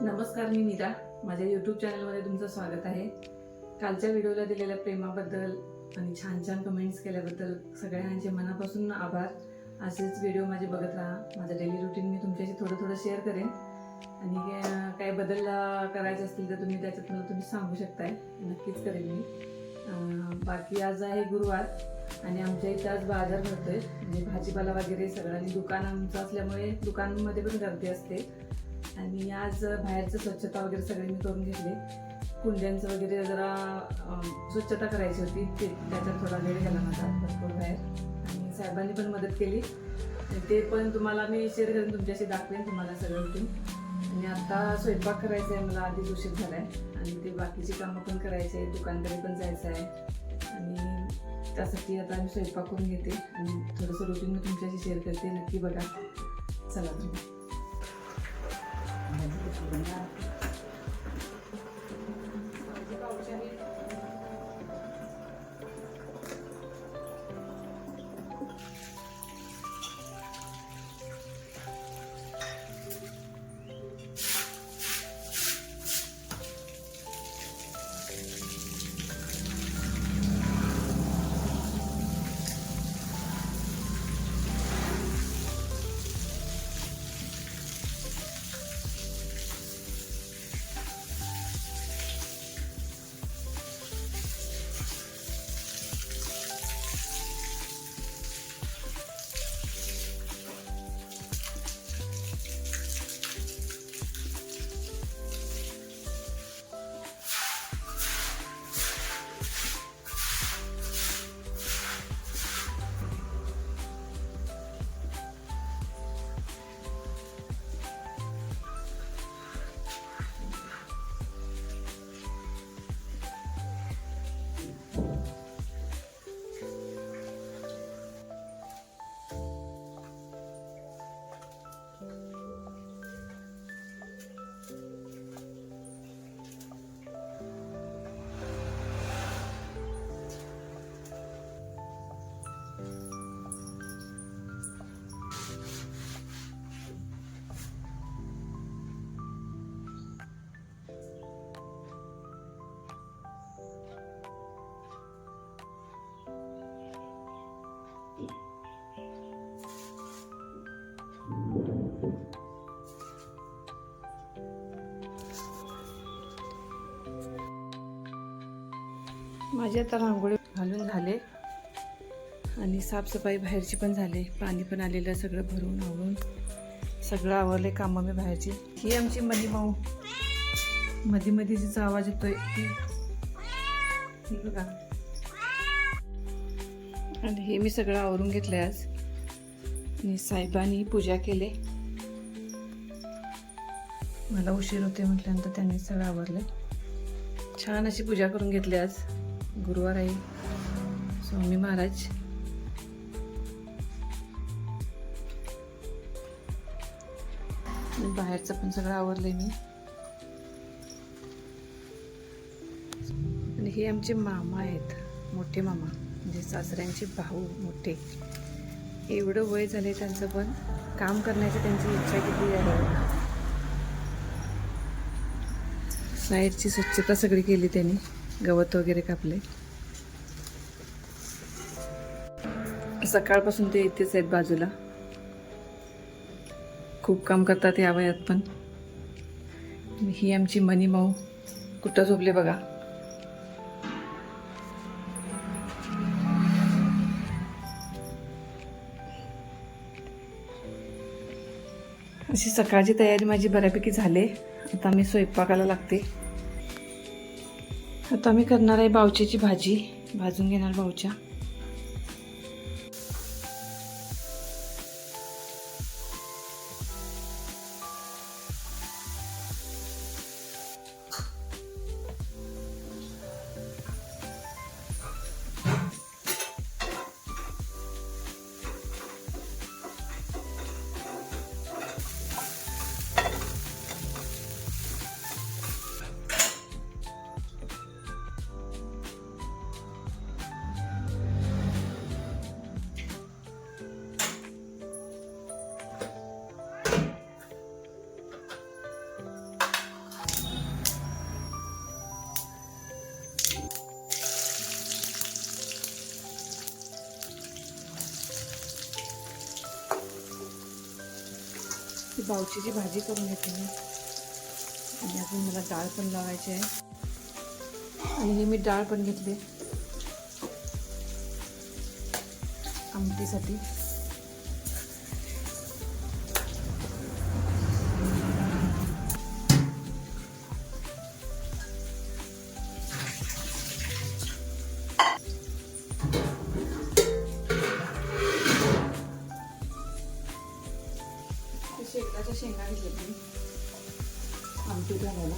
नमस्कार, मी मीरा. माझ्या यूट्यूब चॅनलमध्ये तुमचं स्वागत आहे. कालच्या व्हिडिओला दिलेल्या प्रेमाबद्दल आणि छान छान कमेंट्स केल्याबद्दल सगळ्यांचे मनापासून आभार. असेच व्हिडिओ माझे बघत राहा. माझं डेली रुटीन मी तुमच्याशी थोडं शेअर करेन आणि काय बदल करायचे असतील तर तुम्ही त्याच्यात मला तुम्ही सांगू शकताय, नक्कीच करेन मी. बाकी आज आहे गुरुवार आणि आमच्या इथं आज बाजार भरतोय, म्हणजे भाजीपाला वगैरे सगळं, आणि दुकान आमचं असल्यामुळे दुकानामध्ये पण गर्दी असते. आणि आज बाहेरचं स्वच्छता वगैरे सगळे मी करून घेतले. कुंड्यांचं वगैरे जरा स्वच्छता करायची होती, त्याच्यात थोडा वेळ गेला माझा भरपूर बाहेर, आणि साहेबांनी पण मदत केली. ते पण तुम्हाला मी शेअर करून तुमच्याशी दाखवेन तुम्हाला सगळं रुटीन. आणि आता स्वयंपाक करायचा आहे, मला आधीच उशीर झाला आहे, आणि ते बाकीची कामं पण करायची आहे, दुकानकडे पण जायचं आहे, आणि त्यासाठी आता मी स्वयंपाक करून घेते आणि थोडंसं रुटीन मी तुमच्याशी शेअर करते. नक्की बघा. चला तुम्ही. माझी आता रांगोळी घालून झाले आणि साफसफाई बाहेरची पण झाली. पाणी पण आलेलं, सगळं भरून आवरून सगळं आवरले कामं मी बाहेरची. ही आमची मनी माऊ, मध्ये जिचा आवाज येतोय ही बघा. आणि हे मी सगळं आवरून घेतलं आज, आणि साहेबांनी पूजा केले. मला उशीर होते म्हटल्यानंतर त्यांनी सगळं आवरलं. छान अशी पूजा करून घेतली. आज गुरुवार आहे, स्वामी महाराज. बाहेरचं पण सगळं आवरलंय मी. आणि हे आमचे मामा आहेत, मोठे मामा, म्हणजे सासऱ्यांचे भाऊ मोठे. एवढं वय झाले त्यांचं, पण काम करण्याची त्यांची इच्छा किती आहे. साईडची स्वच्छता सगळी केली त्यांनी, गवत वगैरे कापले. सकाळपासून ते इथेच आहेत बाजूला, खूप काम करतात या वयात पण. ही आमची मनी माऊ कुठं झोपले बघा. अशी सकाळची तयारी माझी बऱ्यापैकी झाली. आता मी स्वयंपाकाला लागते. आता मी करणार आहे बावच्याची भाजी, भाजून घेणार बावच्या. पावची भाजी करून घेते मी. आणि अजून मला डाळ पण लावायची आहे. आणि हे मी डाळ पण घेतली आमटीसाठी. शेंगाच्या शेंगा घेतल्या मी आमटी घालायला.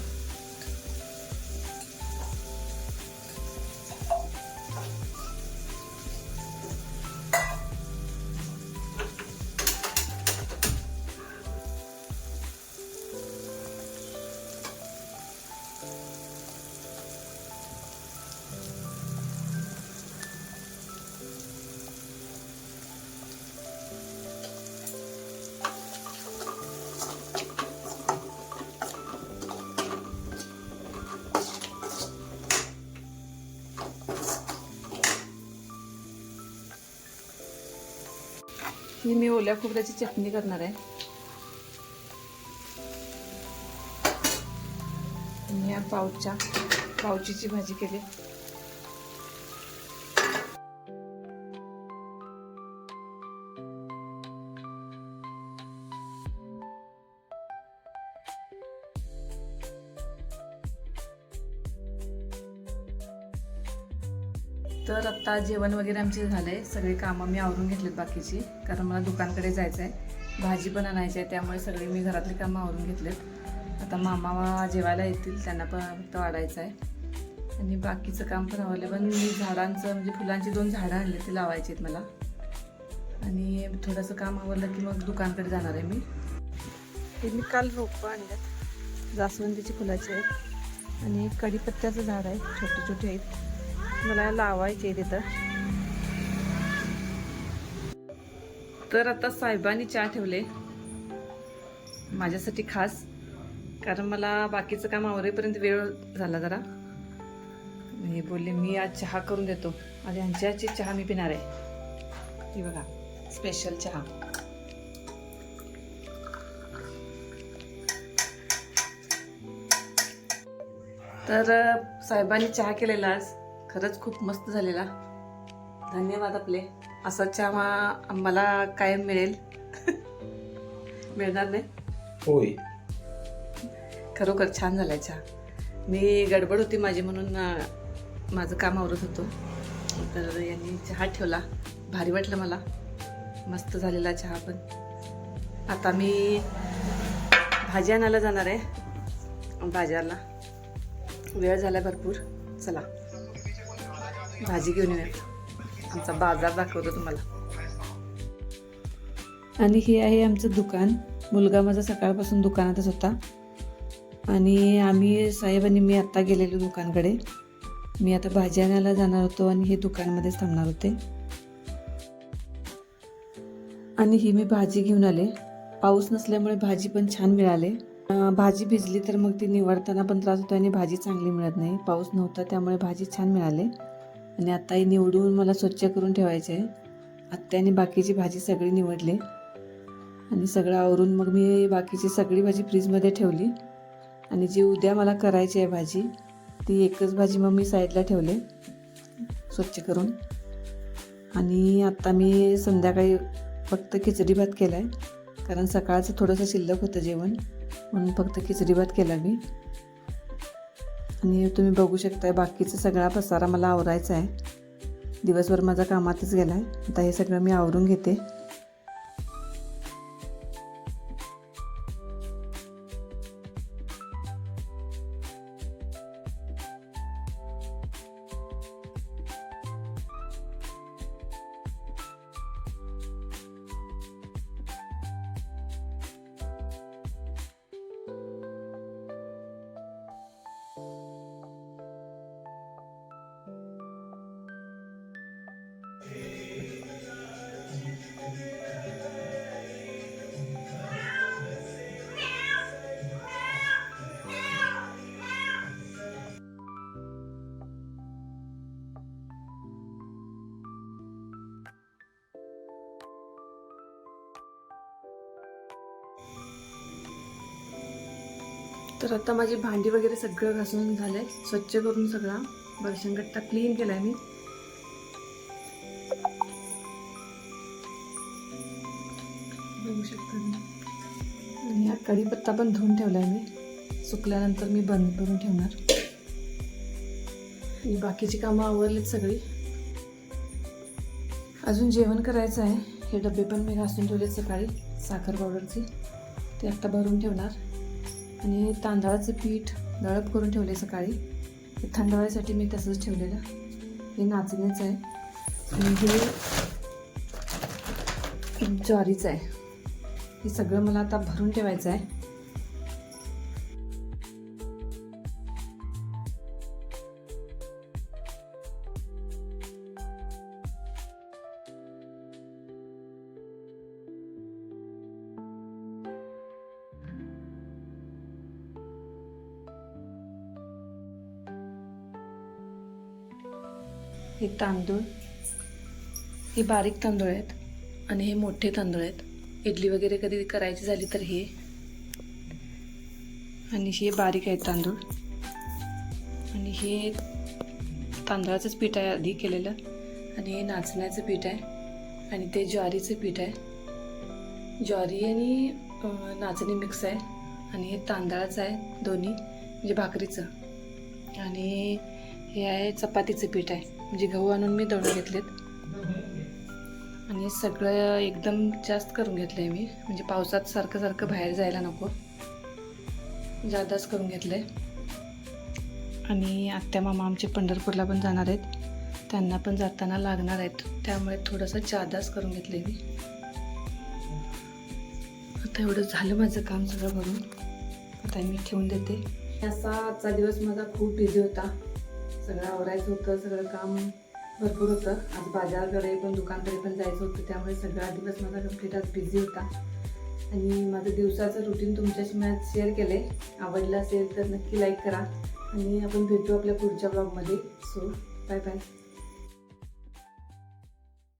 ही मी ओल्या खोबऱ्याची चटणी करणार आहे. आणि या पावचीची भाजी केली. तर आत्ता जेवण वगैरे आमचे झाले. सगळे कामं मी आवरून घेतलेत बाकीची, कारण मला दुकानकडे जायचं आहे, भाजी पण आणायची आहे. त्यामुळे सगळे मी घरातली कामं आवरून घेतलेत. आता मामा जेवायला येतील, त्यांना पण फक्त वाढायचं आहे. आणि बाकीचं काम पण आवडलं. पण मी झाडांचं म्हणजे फुलांची 2 झाडं आणली, ती लावायची आहेत मला. आणि थोडंसं काम आवडलं की मग दुकानकडे जाणार आहे मी. हे मी काल रोपं आणल्यात, जास्वंदीची फुलाची आहेत. आणि कढीपत्त्याचं झाड आहे, छोटे छोटे आहेत, मला लावायचे तिथं. तर आता साहेबांनी चहा ठेवले माझ्यासाठी खास, कारण मला बाकीचं काम आवरेपर्यंत वेळ झाला जरा. मी बोलले मी आज चहा करून देतो, आणि ह्यांच्या हातची चहा मी पिणार आहे. ही बघा, स्पेशल चहा. तर साहेबांनी चहा केलेला आज, खरंच खूप मस्त झालेला. धन्यवाद आपले. असा चहा मला कायम मिळेल. मिळणार नाही? होय, खरोखर छान झालाय चहा. मी गडबड होती माझी, म्हणून माझं काम आवरत होतो, तर यांनी चहा ठेवला. भारी वाटलं मला, मस्त झालेला चहा. पण आता मी भाजी आणायला जाणार आहे बाजारला. वेळ झालाय भरपूर. चला भाजी घेऊन येऊया, आमचा बाजार दाखवतो तुम्हाला. आणि हे आहे आमचं दुकान. मुलगा माझा सकाळपासून दुकानातच होता. आणि आम्ही साहेब आणि मी आत्ता गेलेलो दुकानकडे. मी आता भाजी आणायला जाणार होतो आणि हे दुकानमध्येच थांबणार होते. आणि ही मी भाजी घेऊन आले. पाऊस नसल्यामुळे भाजी पण छान मिळाले. भाजी भिजली तर मग ती निवडताना पण त्रास होतो आणि भाजी चांगली मिळत नाही. पाऊस नव्हता त्यामुळे भाजी छान मिळाली. आणि आता ही निवडून मला स्वच्छ करून ठेवायचे आहे. आत्याने बाकीची भाजी सगळी निवडली आणि सगळं आवरून मग मी बाकीची सगळी भाजी फ्रीजमध्ये ठेवली. आणि जी उद्या मला करायची आहे भाजी, ती एकच भाजी मग मी साईडला ठेवले स्वच्छ करून. आणि आत्ता मी संध्याकाळी फक्त खिचडी भात केला आहे, कारण सकाळचं थोडंसं शिल्लक होतं जेवण, म्हणून फक्त खिचडी भात केला मी. आणि तुम्ही बघू शकता बाकीचा सगळा पसारा मला आवरायचा आहे. दिवसभर माझा कामातच गेला आहे. आता हे सगळं मी आवरून घेते. तर आता माझी भांडी वगैरे सगळं घासून झालंय, स्वच्छ करून सगळा बरशंगट्टा क्लीन केलाय मी. बघू शकता मी. आणि हा कढीपत्ता पण धुवून ठेवलाय मी, सुकल्यानंतर मी बंद करून ठेवणार. आणि बाकीची कामं आवरलीत सगळी. अजून जेवण करायचं आहे. हे डबे पण मी घासून ठेवलेत सकाळी साखर पावडरची, ते आता भरून ठेवणार. आणि हे तांदळाचं पीठ दळप करून ठेवले सकाळी, हे थंड व्हायसाठी मी तसंच ठेवलेलं. हे नाचणीचं आहे आणि हे ज्वारीचं आहे. हे सगळं मला आता भरून ठेवायचं आहे. हे तांदूळ, हे बारीक तांदूळ आहेत आणि हे मोठे तांदूळ आहेत. इडली वगैरे कधी करायची झाली तर हे. आणि हे बारीक आहेत तांदूळ. आणि हे तांदळाचंच पीठ आहे आधी केलेलं. आणि हे नाचण्याचं पीठ आहे. आणि ते ज्वारीचं पीठ आहे. ज्वारी आणि नाचणी मिक्स आहे. आणि हे तांदळाचं आहे दोन्ही, म्हणजे भाकरीचं. आणि हे आहे चपातीचं पीठ आहे, म्हणजे गहू आणून मी दळून घेतलेत. आणि सगळं एकदम जास्त करून घेतलं आहे मी, म्हणजे पावसात सारखं सारखं बाहेर जायला नको, जादाच करून घेतलं आहे. आणि आत्या मामा आमचे पंढरपूरला पण जाणार आहेत, त्यांना पण जाताना लागणार आहेत, त्यामुळे थोडंसं जादाच करून घेतलं आहे मी. आता एवढं झालं माझं काम सगळं भरून, आता मी ठेवून देते. असा आजचा दिवस माझा खूप बिझी होता. सगळं आवरायचं होतं, सगळं काम भरपूर होतं. आज बाजारकडे पण दुकानकडे पण जायचं होतं, त्यामुळे सगळा दिवस माझा कंप्लीट आज बिझी होता. आणि माझं दिवसाचं रुटीन तुमच्याशी मी आज शेअर केलं आहे. आवडलं असेल तर नक्की लाईक करा. आणि आपण भेटू आपल्या पुढच्या ब्लॉगमध्ये. So bye bye.